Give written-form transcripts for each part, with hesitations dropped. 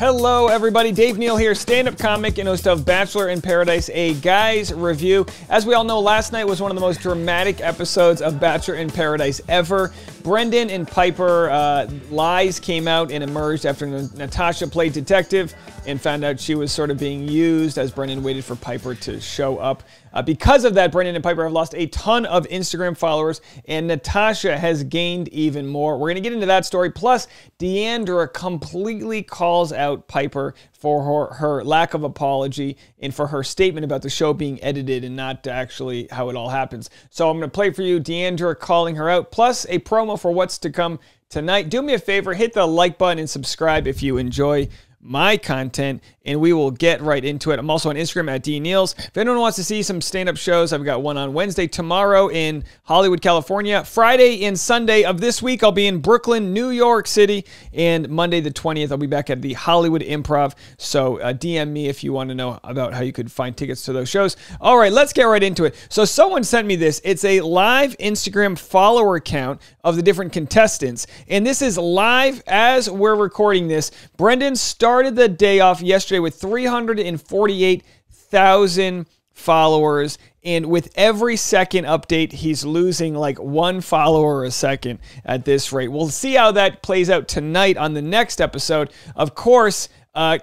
Hello everybody, Dave Neal here, stand-up comic and host of Bachelor in Paradise, a guy's review. As we all know, last night was one of the most dramatic episodes of Bachelor in Paradise ever. Brendan and Pieper, lies came out and emerged after Natasha played detective and found out she was sort of being used as Brendan waited for Pieper to show up. Because of that, Brendan and Pieper have lost a ton of Instagram followers, and Natasha has gained even more. We're going to get into that story. Plus, Deandra completely calls out Pieper for her lack of apology and for her statement about the show being edited and not actually how it all happens. So I'm going to play for you Deandra calling her out, plus a promo for what's to come tonight. Do me a favor, hit the like button and subscribe if you enjoy my content, and we will get right into it. I'm also on Instagram at DNeals. If anyone wants to see some stand-up shows, I've got one on Wednesday, tomorrow in Hollywood, California. Friday and Sunday of this week, I'll be in Brooklyn, New York City, and Monday the 20th, I'll be back at the Hollywood Improv. So DM me if you want to know about how you could find tickets to those shows. All right, let's get right into it. So someone sent me this. It's a live Instagram follower count of the different contestants, and this is live as we're recording this. Brendan started the day off yesterday with 348,000 followers, and with every second update, he's losing like 1 follower a second at this rate. We'll see how that plays out tonight on the next episode. Of course,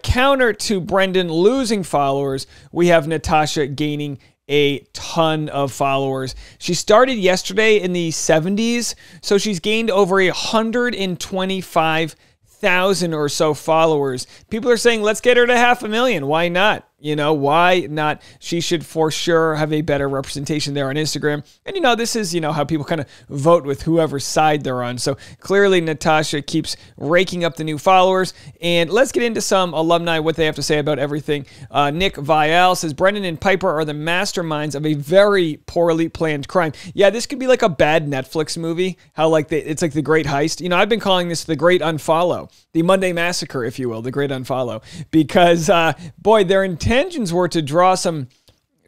counter to Brendan losing followers, we have Natasha gaining a ton of followers. She started yesterday in the 70s, so she's gained over 125,000 or so followers. People are saying, let's get her to 500,000. Why not? You know, why not? She should for sure have a better representation there on Instagram. And, you know, this is, you know, how people kind of vote with whoever side they're on. So clearly Natasha keeps raking up the new followers. And let's get into some alumni, what they have to say about everything. Nick Vial says, Brendan and Pieper are the masterminds of a very poorly planned crime. Yeah, this could be like a bad Netflix movie. How like it's like The Great Heist. You know, I've been calling this The Great Unfollow. The Monday Massacre, if you will. The Great Unfollow. Because, boy, their intentions were to draw some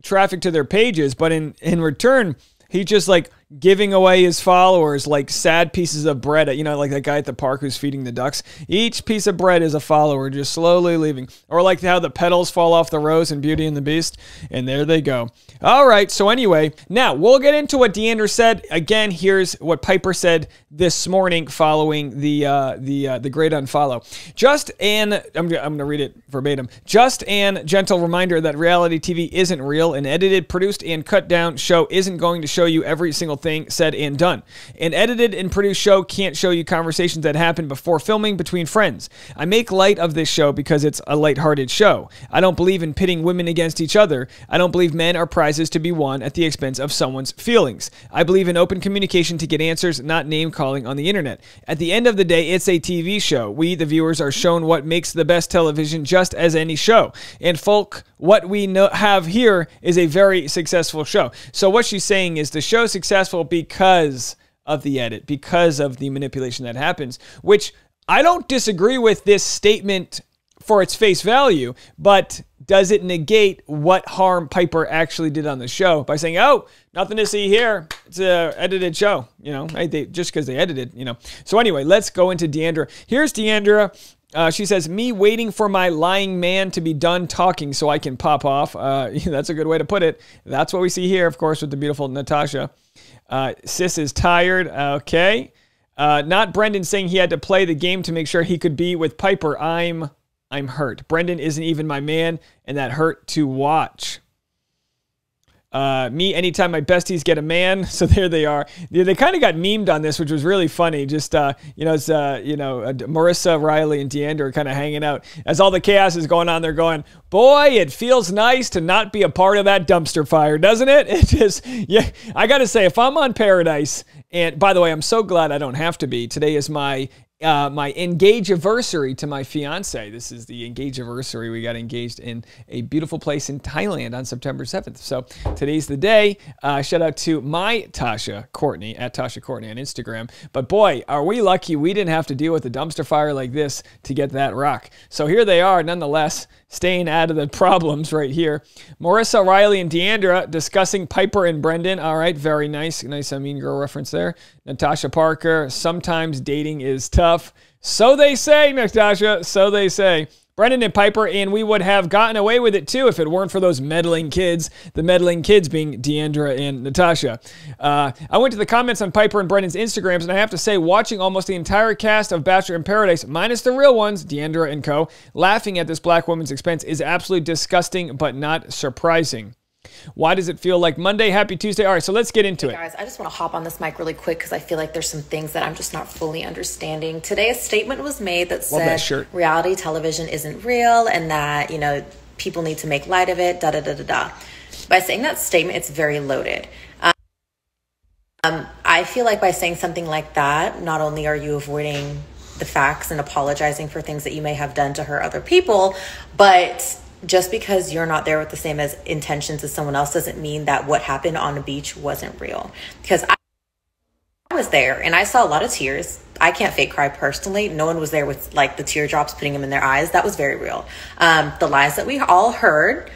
traffic to their pages, but in return, he's just like giving away his followers like sad pieces of bread. You know, like that guy at the park who's feeding the ducks. Each piece of bread is a follower just slowly leaving. Or like how the petals fall off the rose in Beauty and the Beast. And there they go. All right, so anyway, now we'll get into what Deandra said. Again, here's what Pieper said this morning following the Great Unfollow. Just an, I'm going to read it verbatim. Just an gentle reminder that reality TV isn't real. An edited, produced, and cut down show isn't going to show you every single thing said and done. An edited and produced show can't show you conversations that happened before filming between friends. I make light of this show because it's a lighthearted show. I don't believe in pitting women against each other. I don't believe men are prizes to be won at the expense of someone's feelings. I believe in open communication to get answers, not name calling on the internet. At the end of the day, it's a TV show. We, the viewers, are shown what makes the best television just as any show. And folk, what we have here is a very successful show. So what she's saying is the show's successful because of the edit, because of the manipulation that happens, which I don't disagree with this statement for its face value, but does it negate what harm Pieper actually did on the show by saying, oh, nothing to see here. It's an edited show, you know, just because they edited, you know. So anyway, let's go into Deandra. Here's Deandra. She says, me waiting for my lying man to be done talking so I can pop off. That's a good way to put it. That's what we see here, of course, with the beautiful Natasha. Sis is tired. Okay. Not Brendan saying he had to play the game to make sure he could be with Pieper. I'm hurt. Brendan isn't even my man, and that hurt to watch. Me, anytime my besties get a man, so there they are. They kind of got memed on this, which was really funny. Just, you know, it's, Marissa, Riley, and Deandra are kind of hanging out. As all the chaos is going on, they're going, boy, it feels nice to not be a part of that dumpster fire, doesn't it? It just, yeah, I got to say, if I'm on Paradise, and by the way, I'm so glad I don't have to be. Today is my engage-iversary to my fiance. This is the engage-iversary. We got engaged in a beautiful place in Thailand on September 7th. So today's the day. Shout out to my Tasha Courtney, at Tasha Courtney on Instagram. But boy, are we lucky we didn't have to deal with a dumpster fire like this to get that rock. So here they are, nonetheless, staying out of the problems right here. Marissa, Riley, and Deandra discussing Pieper and Brendan. All right, very nice. Nice Mean Girl reference there. Natasha Parker, sometimes dating is tough. So they say, Natasha, so they say. Brendan and Pieper, and we would have gotten away with it too if it weren't for those meddling kids, the meddling kids being Deandra and Natasha. I went to the comments on Pieper and Brendan's Instagrams, and I have to say, watching almost the entire cast of Bachelor in Paradise, minus the real ones, Deandra and co., laughing at this black woman's expense is absolutely disgusting, but not surprising. Why does it feel like Monday? Happy Tuesday. All right, so let's get into it. Guys, I just want to hop on this mic really quick because I feel like there's some things that I'm just not fully understanding. Today, a statement was made that said reality television isn't real and that, you know, people need to make light of it, da-da-da-da-da. By saying that statement, it's very loaded. I feel like by saying something like that, not only are you avoiding the facts and apologizing for things that you may have done to hurt other people, but just because you're not there with the same as intentions as someone else doesn't mean that what happened on the beach wasn't real. Because I was there and I saw a lot of tears. I can't fake cry personally. No one was there with like the teardrops putting them in their eyes. That was very real. The lies that we all heard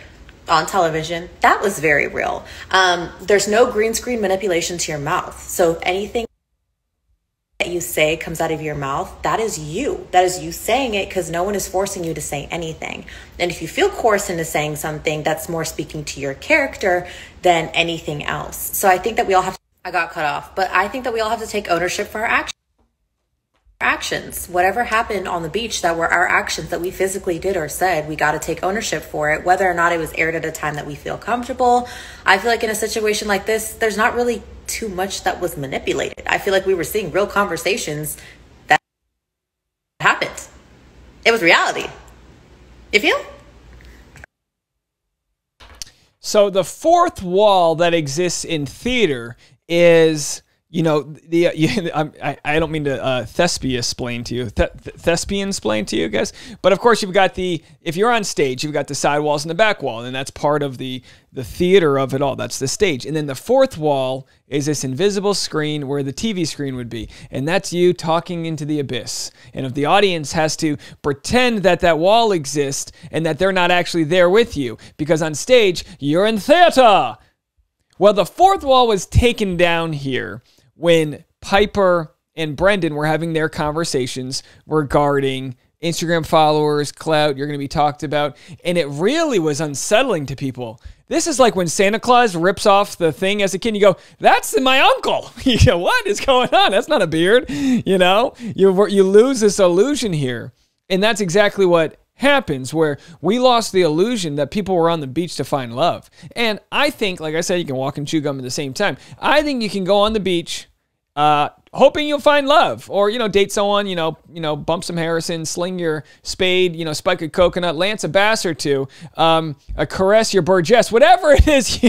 on television, that was very real. There's no green screen manipulation to your mouth. So if anything that you say comes out of your mouth, that is you. That is you saying it because no one is forcing you to say anything. And if you feel coerced into saying something, that's more speaking to your character than anything else. So I think that we all have to, I got cut off, but I think that we all have to take ownership for our actions. Whatever happened on the beach that were our actions that we physically did or said, we got to take ownership for it, whether or not it was aired at a time that we feel comfortable. I feel like in a situation like this, there's not really too much that was manipulated. I feel like we were seeing real conversations that happened. It was reality. You feel? So the fourth wall that exists in theater is, you know, I don't mean to thespian-splain to you, thespian-splain to you guys, but of course you've got if you're on stage, you've got the side walls and the back wall, and that's part of the theater of it all. That's the stage. And then the fourth wall is this invisible screen where the TV screen would be, and that's you talking into the abyss. And if the audience has to pretend that that wall exists and that they're not actually there with you, because on stage, you're in theater. Well, the fourth wall was taken down here when Pieper and Brendan were having their conversations regarding Instagram followers, clout, you're going to be talked about, and it really was unsettling to people. This is like when Santa Claus rips off the thing as a kid, you go, that's my uncle. You go, what is going on? That's not a beard. You know, you lose this illusion here, and that's exactly what happens, where we lost the illusion that people were on the beach to find love. And I think, like I said, you can walk and chew gum at the same time. I think you can go on the beach hoping you'll find love, or, you know, date someone, you know, bump some Harrison, sling your spade, you know, spike a coconut, lance a bass or two, caress your Burgess, whatever it is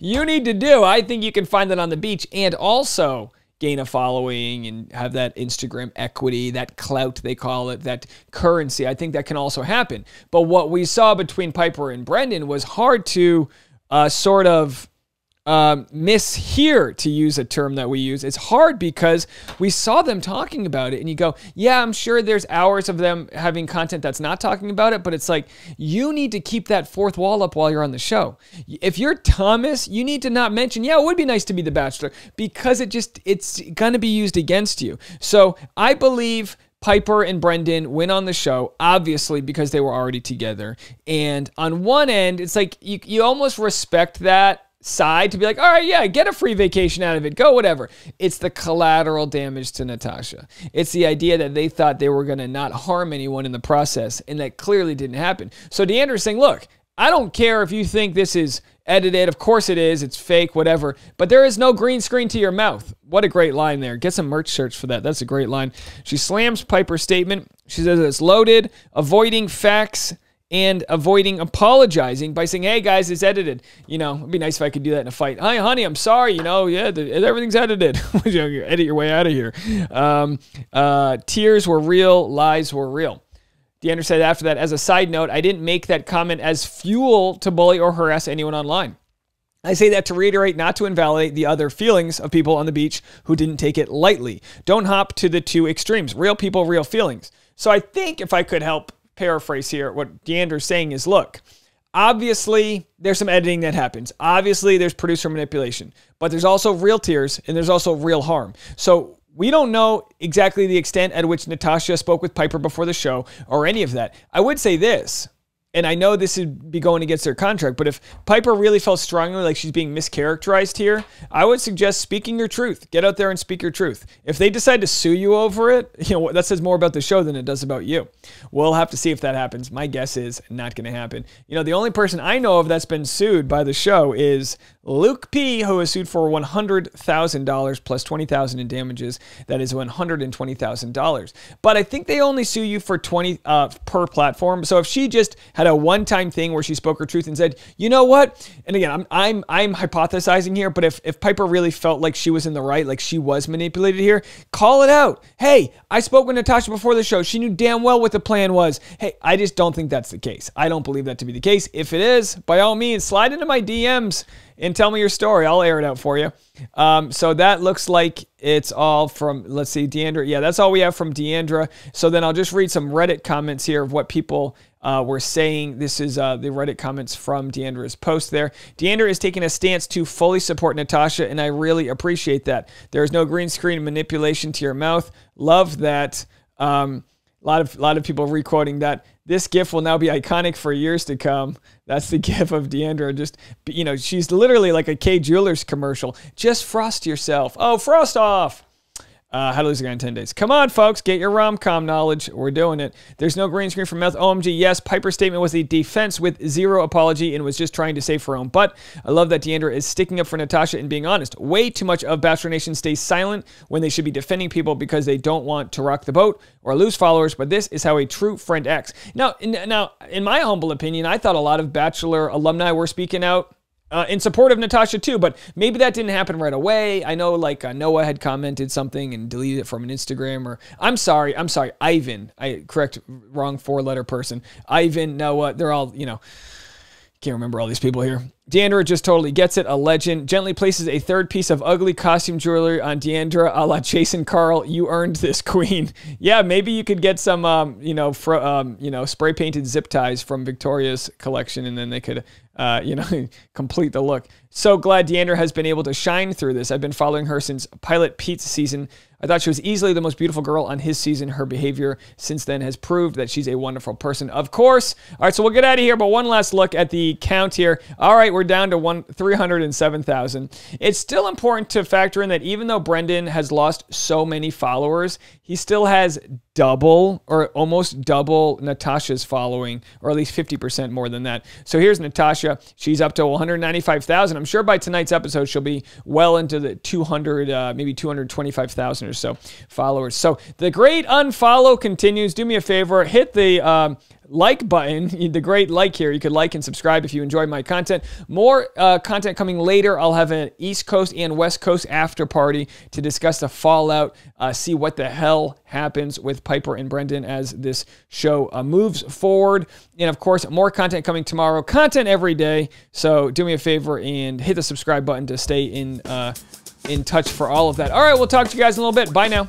you need to do. I think you can find that on the beach, and also gain a following and have that Instagram equity, that clout, they call it, that currency. I think that can also happen. But what we saw between Pieper and Brendan was hard to sort of mishear, to use a term that we use. It's hard because we saw them talking about it and you go, yeah, I'm sure there's hours of them having content that's not talking about it, but it's like, you need to keep that fourth wall up while you're on the show. If you're Thomas, you need to not mention, yeah, it would be nice to be the Bachelor, because it's going to be used against you. So I believe Pieper and Brendan went on the show, obviously, because they were already together. And on one end, it's like you almost respect that side to be like, all right, yeah, get a free vacation out of it, go whatever. It's the collateral damage to Natasha. It's the idea that they thought they were going to not harm anyone in the process, and that clearly didn't happen. So Deandra's saying, look, I don't care if you think this is edited. Of course it is. It's fake, whatever. But there is no green screen to your mouth. What a great line there. Get some merch shirts for that. That's a great line. She slams Pieper's statement. She says it's loaded, avoiding facts and avoiding apologizing by saying, hey, guys, it's edited. You know, it'd be nice if I could do that in a fight. Hi, honey, I'm sorry. You know, yeah, everything's edited. You edit your way out of here. Tears were real. Lies were real. Deandra said after that, as a side note, I didn't make that comment as fuel to bully or harass anyone online. I say that to reiterate, not to invalidate the other feelings of people on the beach who didn't take it lightly. Don't hop to the two extremes. Real people, real feelings. So I think if I could help paraphrase here, what Deandra's saying is, look, obviously there's some editing that happens. Obviously there's producer manipulation, but there's also real tears and there's also real harm. So we don't know exactly the extent at which Natasha spoke with Pieper before the show or any of that. I would say this, and I know this would be going against their contract, but if Pieper really felt strongly like she's being mischaracterized here, I would suggest speaking your truth. Get out there and speak your truth. If they decide to sue you over it, that says more about the show than it does about you. We'll have to see if that happens. My guess is not going to happen. The only person I know of that's been sued by the show is Luke P, who was sued for $100,000 plus $20,000 in damages. That is $120,000. But I think they only sue you for $20 per platform. So if she just had a one-time thing where she spoke her truth and said, you know what? And again, I'm hypothesizing here, but if Pieper really felt like she was in the right, like she was manipulated here, call it out. Hey, I spoke with Natasha before the show. She knew damn well what the plan was. Hey, I just don't think that's the case. I don't believe that to be the case. If it is, by all means, slide into my DMs and tell me your story. I'll air it out for you. So that looks like it's all from, let's see, Deandra. Yeah, that's all we have from Deandra. So then I'll just read some Reddit comments here of what people were saying. This is the Reddit comments from Deandra's post there. Deandra is taking a stance to fully support Natasha, and I really appreciate that. There is no green screen manipulation to your mouth. Love that. A lot of people requoting that. This GIF will now be iconic for years to come. That's the GIF of Deandra. Just, she's literally like a K Jewelers commercial. Just frost yourself. Oh, frost off. How to Lose a Guy in 10 Days. Come on, folks. Get your rom-com knowledge. We're doing it. There's no green screen for mouth. OMG, yes. Piper's statement was a defense with zero apology and was just trying to save her own butt. I love that Deandra is sticking up for Natasha and being honest. Way too much of Bachelor Nation stays silent when they should be defending people because they don't want to rock the boat or lose followers, but this is how a true friend acts. Now, in my humble opinion, I thought a lot of Bachelor alumni were speaking out in support of Natasha too, but maybe that didn't happen right away. I know Noah had commented something and deleted it from an Instagram, or I'm sorry, Ivan. Wrong 4-letter person. Ivan, Noah, they're all, can't remember all these people here. Deandra just totally gets it. A legend. Gently places a third piece of ugly costume jewelry on Deandra a la Jason Carl. You earned this, queen. Yeah, maybe you could get some, spray painted zip ties from Victoria's collection, and then they could, complete the look. So glad Deandra has been able to shine through this. I've been following her since Pilot Pete's season. I thought she was easily the most beautiful girl on his season. Her behavior since then has proved that she's a wonderful person. Of course. All right, so we'll get out of here, but one last look at the count here. All right, we're down to 307,000. It's still important to factor in that even though Brendan has lost so many followers, he still has double or almost double Natasha's following, or at least 50% more than that. So here's Natasha. She's up to 195,000. I'm sure by tonight's episode, she'll be well into the 200, maybe 225,000 or so followers. So the great unfollow continues. Do me a favor, hit the like button, the great like here. You could like and subscribe if you enjoy my content. More content coming later. I'll have an East Coast and West Coast after party to discuss the fallout, see what the hell happens with Pieper and Brendan as this show moves forward. And of course, more content coming tomorrow. Content every day. So do me a favor and hit the subscribe button to stay in touch for all of that. All right, we'll talk to you guys in a little bit. Bye now.